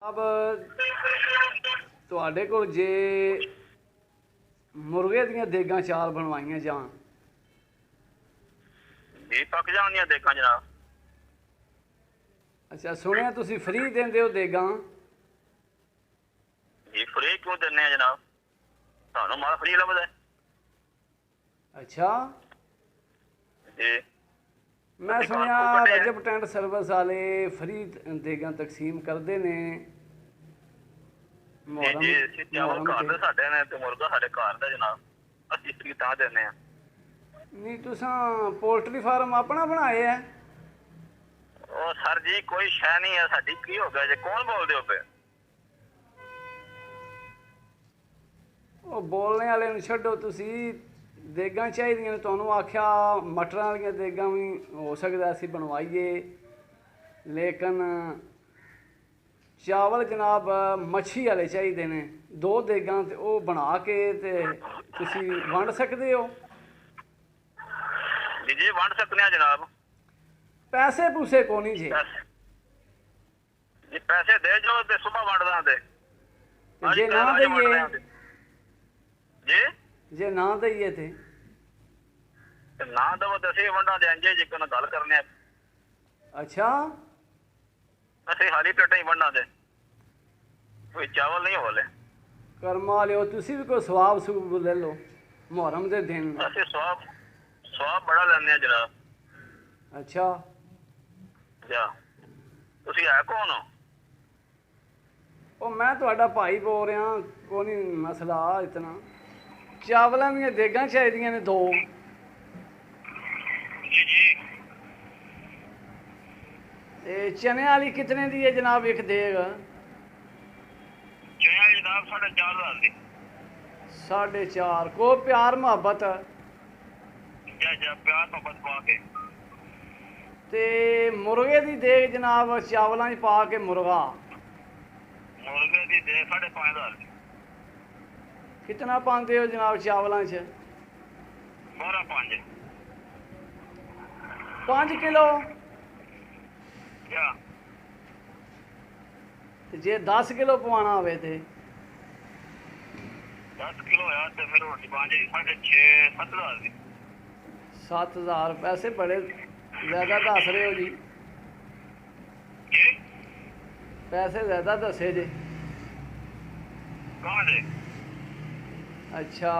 अब ਤੁਹਾਡੇ ਕੋਲ ਜੇ ਮੁਰਗੇ ਦੀਆਂ ਦੇਗਾਂ ਚਾਰ ਬਣਵਾਈਆਂ ਜਾਣ ਜੀ ਪੱਕ ਜਾਣੀਆਂ ਦੇਗਾਂ ਜਨਾਬ। ਅੱਛਾ ਸੁਣਿਆ ਤੁਸੀਂ ਫ੍ਰੀ ਦਿੰਦੇ ਹੋ ਦੇਗਾਂ। ਜੀ ਫ੍ਰੀ ਕਿਉਂ ਦਿੰਦੇ ਆ ਜਨਾਬ, ਤੁਹਾਨੂੰ ਮਾਲ ਫ੍ਰੀ ਲੱਭਦਾ। ਅੱਛਾ ਜੀ ਮੈਂ ਅਸੀਂ ਸੁਣਿਆ ਕਾਰਕੂ ਕੱਢੇ ਆ। ਰਜਬ ਟੈਂਟ ਸਰਵਿਸ ਵਾਲੇ ਫ੍ਰੀ ਦੇਗਾਂ ਤਕਸੀਮ ਕਰਦੇ ਨੇ ਜੀ ਮੁਹਰਮ ਜੀ ਅਸੀਂ ਚਾਵਲ ਘਰ ਦੇ ਸਾਡੇ ਨੇ ਤੇ ਮੁਰਗਾ ਸਾਡੇ ਘਰ ਦਾ ਜਨਾਬ, ਅਸੀਂ ਫ੍ਰੀ ਤਾਂ ਦਿੰਦੇ ਆ। ਨਹੀਂ ਤੁਸੀਂ ਪੋਲਟਰੀ ਫਾਰਮ ਆਪਣਾ ਬਣਾਏ ਆ? ਉਹ ਸਰ ਜੀ ਕੋਈ ਸ਼ੈ ਨਹੀਂ ਹੈ ਸਾਡੀ, ਕੀ ਹੋ ਗਿਆ ਜੇ, ਕੌਣ ਬੋਲਦੇ ਹੋ ਪਏ? ਉਹ ਬੋਲਣੇ ਵਾਲੇ ਨੂੰ ਛੱਡੋ, ਤੁਸੀਂ ਦੇਗਾਂ ਚਾਹੀਦੀਆਂ ਨੇ। ਤੁਹਾਨੂੰ ਆਖਿਆ ਮਟਰਾਂ ਵਾਲੀਆਂ ਦੇਗਾਂ ਵੀ ਹੋ ਸਕਦਾ ਅਸੀਂ ਬਣਵਾਈਏ, ਲੇਕਿਨ ਚਾਵਲ ਜਨਾਬ ਮੱਛੀ ਵਾਲੇ ਚਾਹੀਦੇ ਨੇ। ਦੋ ਦੇਗਾਂ ਤੇ ਉਹ ਬਣਾ ਕੇ ਤੇ ਤੁਸੀਂ ਵੰਡ ਸਕਦੇ ਹੋ। ਜੀ ਜੀ ਵੰਡ ਸਕਦੇ ਆ ਜਨਾਬ। ਪੈਸੇ ਪੂਸੇ ਕੋ ਨਹੀਂ ਜੀ। ਜੀ ਪੈਸੇ ਦੇ ਜੋ ਤੇ ਸੁਬਾਹ ਵੰਡ ਦਾਂਗੇ। ਜੇ ਨਾ ਦਈਏ, ਜੀ ਜੇ ਨਾ ਦਈਏ ਤੇ ਨਾ ਦਵੋ ਤੇ ਅਸੀਂ ਵੰਡਾਂ ਦੇ ਅੰਜੇ ਜੀ ਕੋਲ ਗੱਲ ਕਰਨੇ ਆ। ਅੱਛਾ ਅਸੀਂ ਹਾਲੀ ਪਲੇਟਾਂ ਹੀ ਵੰਡਾਂ ਦੇ, ਕੋਈ ਚਾਵਲ ਨਹੀਂ ਹੋਲੇ। ਕਰਮਾ ਲਿਓ, ਤੁਸੀਂ ਵੀ ਕੋਈ ਸਵਾਬ ਸੂਬ ਲੈ ਲਓ ਮੁਹਰਮ ਦੇ ਦਿਨ। ਅਸੀਂ ਸਵਾਬ ਬੜਾ ਲੈਂਦੇ ਆ ਜਨਾਬ। ਅੱਛਾ ਜਾ ਤੁਸੀਂ ਹੈ ਕੌਣ ਹੋ? ਉਹ ਮੈਂ ਤੁਹਾਡਾ ਭਾਈ ਬੋਲ ਰਿਹਾ, ਕੋਈ ਨਹੀਂ ਮਸਲਾ ਇਤਨਾ। ਚਾਵਲਾਂ ਦੀਆਂ ਦੇਗਾਂ ਚਾਹੀਦੀਆਂ ਨੇ ਦੋ। ਜੀ ਜੀ ਤੇ ਚਨੇ ਵਾਲੀ ਕਿਤਨੇ ਦੀ ਹੈ ਜਨਾਬ ਇੱਕ ਦੇਗ? ਚਿਆ ਜਨਾਬ 4,500 ਦੀ। 4.5 ਕੋ ਪਿਆਰ ਮੁਹੱਬਤ ਜਾ ਪਿਆਰ ਮੁਹੱਬਤ ਪਾ ਕੇ। ਤੇ ਮੁਰਗੇ ਦੀ ਦੇਗ ਜਨਾਬ ਚਾਵਲਾਂ 'ਚ ਪਾ ਕੇ ਮੁਰਗਾ ਮੁਰਗੇ ਦੀ ਦੇ 5,500 ਦੀ। ਕਿਤਨਾ ਪਾਉਂਦੇ ਹੋ ਜਨਾਬ ਚਾਵਲਾਂ 'ਚ? 12,500 5 ਕਿਲੋ। ਜਾ ਤੇ ਜੇ 10 ਕਿਲੋ ਪਵਾਉਣਾ ਹੋਵੇ ਤੇ 10 ਕਿਲੋ ਆ ਤੇ ਫਿਰ ਰੋਟੀ ਬਣ ਜਾਏਗੀ 6,500 ਦੀ। 7,000 ਪੈਸੇ ਬੜੇ ਜ਼ਿਆਦਾ ਦੱਸ ਰਹੇ ਹੋ ਜੀ। ਜੀ ਪੈਸੇ ਜ਼ਿਆਦਾ ਦੱਸੇ ਜੇ। ਕਹਾਂ ਦੇ? ਅੱਛਾ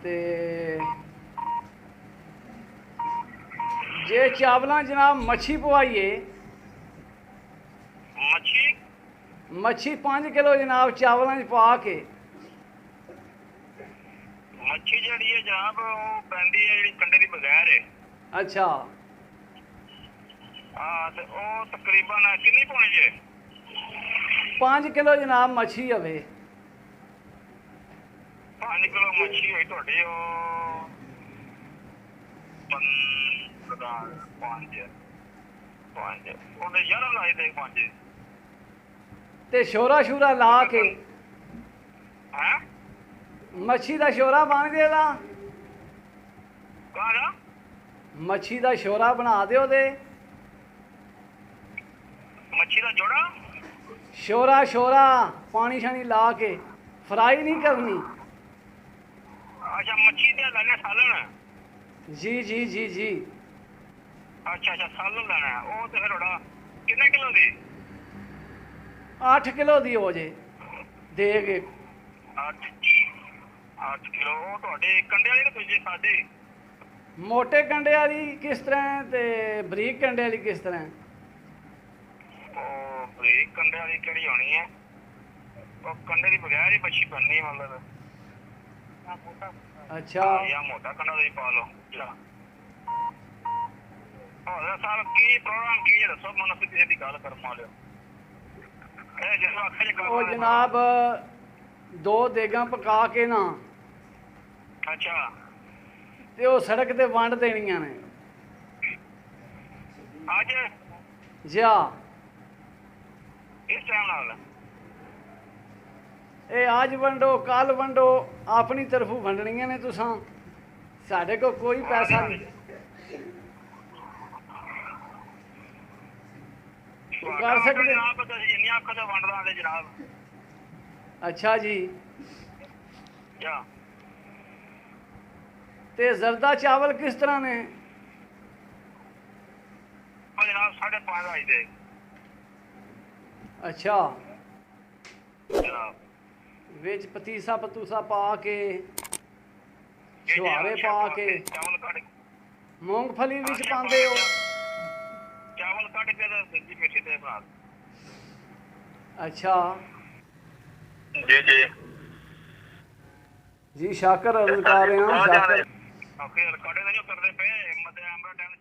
ਤੇ ਜੇ ਚਾਵਲਾਂ ਜਨਾਬ ਮੱਛੀ ਪਵਾਈਏ? ਮੱਛੀ 5 ਕਿਲੋ ਜਨਾਬ ਚਾਵਲਾਂ 'ਚ ਪਾ ਕੇ। ਮੱਛੀ ਜਿਹੜੀ ਹੈ ਜਨਾਬ ਉਹ ਪੈਂਦੀ ਹੈ ਜਿਹੜੀ ਕੰਡੇ ਦੀ ਬਗੈਰ ਹੈ। ਅੱਛਾ ਹਾਂ ਤੇ ਉਹ ਤਕਰੀਬਨ ਕਿੰਨੀ ਪਾਉਣੀ ਜੇ? 5 ਕਿਲੋ ਜਨਾਬ ਮੱਛੀ ਹੋਵੇ। 5 ਕਿਲੋ ਮੱਛੀ ਹੋਈ ਤੁਹਾਡੀ ਉਹ 5 ਉਹਨੇ 11 ਲਾਏ ਦੇ 5 ਤੇ ਸ਼ੋਰਾ ਸ਼ੂਰਾ ਲਾ ਕੇ ਹੈ ਮੱਛੀ ਦਾ ਸ਼ੋਰਾ ਬਣ ਜਾਏਗਾ। ਕਾਹਦਾ? ਮੱਛੀ ਦਾ ਸ਼ੋਰਾ ਬਣਾ ਦਿਓ ਤੇ ਮੱਛੀ ਦਾ ਜੋੜਾ? ਸ਼ੋਰਾ ਪਾਣੀ ਸ਼ਾਣੀ ਲਾ ਕੇ, ਫਰਾਈ ਨਹੀਂ ਕਰਨੀ। ਅੱਛਾ ਮੱਛੀ ਦੇ ਲੈਣੇ ਸਾਲਣ? ਜੀ ਜੀ ਜੀ ਜੀ ਅੱਛਾ ਸਾਲਣ ਲੈਣਾ ਉਹ ਤੇ ਫਿਰ ਤੁਹਾਡਾ ਕਿੰਨੇ ਕਿਲੋ ਦੀ? 8 ਕਿਲੋ ਦੀ ਹੋ ਜੇ ਦੇਗ। 8 ਕਿਲੋ ਉਹ ਤੁਹਾਡੇ ਕੰਡੇ ਵਾਲੀ ਤੇ ਦੂਜੀ ਸਾਡੀ? ਮੋਟੇ ਕੰਡੇ ਵਾਲੀ ਕਿਸ ਤਰ੍ਹਾਂ ਤੇ ਬਰੀਕ ਕੰਡੇ ਵਾਲੀ ਕਿਸ ਤਰ੍ਹਾਂ? ਉਹ ਬਰੀਕ ਕੰਡੇ ਵਾਲੀ ਕਿਹੜੀ ਹੋਣੀ ਹੈ? ਉਹ ਕੰਡੇ ਦੀ ਬਗੈਰ ਹੀ ਮੱਛੀ ਬਣਨੀ ਮਤਲਬ। ਅੱਛਾ ਜਾਂ ਮੋਟਾ ਕੰਡਾ ਵੀ ਪਾ ਲਓ। ਹੋਰ ਸਰ ਕੀ ਪ੍ਰੋਗਰਾਮ ਕੀ ਹੈ ਦੱਸੋ ਮੈਨੂੰ, ਕਿਸੇ ਦੀ ਗੱਲ ਕਰਵਾ ਲਿਓ। ਇਹ ਜਿਸ ਆਖੇ ਜੇ ਉਹ ਜਨਾਬ 2 ਦੇਗਾਂ ਪਕਾ ਕੇ ਨਾ ਅੱਛਾ ਤੇ ਉਹ ਸੜਕ ਤੇ ਵੰਡ ਦੇਣੀਆਂ ਨੇ। ਅੱਜ ਜਾ ਇਸ ਟਾਈਮ ਨਾਲ ਇਹ ਅੱਜ ਵੰਡੋ ਕੱਲ ਵੰਡੋ, ਆਪਣੀ ਤਰਫੋਂ ਵੰਡਣੀਆਂ ਨੇ ਤੁਸਾਂ। ਸਾਡੇ ਕੋਲ ਕੋਈ ਪੈਸਾ ਨਹੀਂ। ਕਰ ਸਕਦੇ। ਜਨਾਬ ਤੁਸੀਂ ਜਿੰਨੀਆਂ ਅੱਖਾਂ ਤੋਂ ਵੰਡਦਾ ਆਲੇ ਜਨਾਬ ਅੱਛਾ ਜੀ। ਜਾ ਤੇ ਜ਼ਰਦਾ ਚਾਵਲ ਕਿਸ ਤਰ੍ਹਾਂ ਨੇ? ਉਹ ਜਨਾਬ 5.5 ਆਈ ਦੇ ਅੱਛਾ, ਜਨਾਬ ਵਿੱਚ ਪਤੀਸਾ ਪਤੂਸਾ ਪਾ ਕੇ, ਇਹ ਛੁਹਾਰੇ ਜਨਾਬ ਪਾ ਕੇ, ਚਾਵਲ ਕੱਢ ਮੂੰਗਫਲੀ ਵਿੱਚ ਪਾਉਂਦੇ ਹੋ? ਚਾਵਲ ਕੱਢ ਕੇ ਤੇ ਸਬਜ਼ੀ ਮਿੱਠੀ ਤੇ ਬਣਾ ਅੱਛਾ ਜੀ ਜੀ ਜੀ, ਸ਼ਾਕਰ ਅਰਜ਼ ਕਰ ਰਹੇ ਹਾਂ। ਸ਼ਾਕਰ ਆਖੇ ਰਿਕਾਰਡਿੰਗ ਨਹੀਂ ਕਰਦੇ ਪਏ ਮਤੇ ਆਮਰਾ ਟਾਈਮ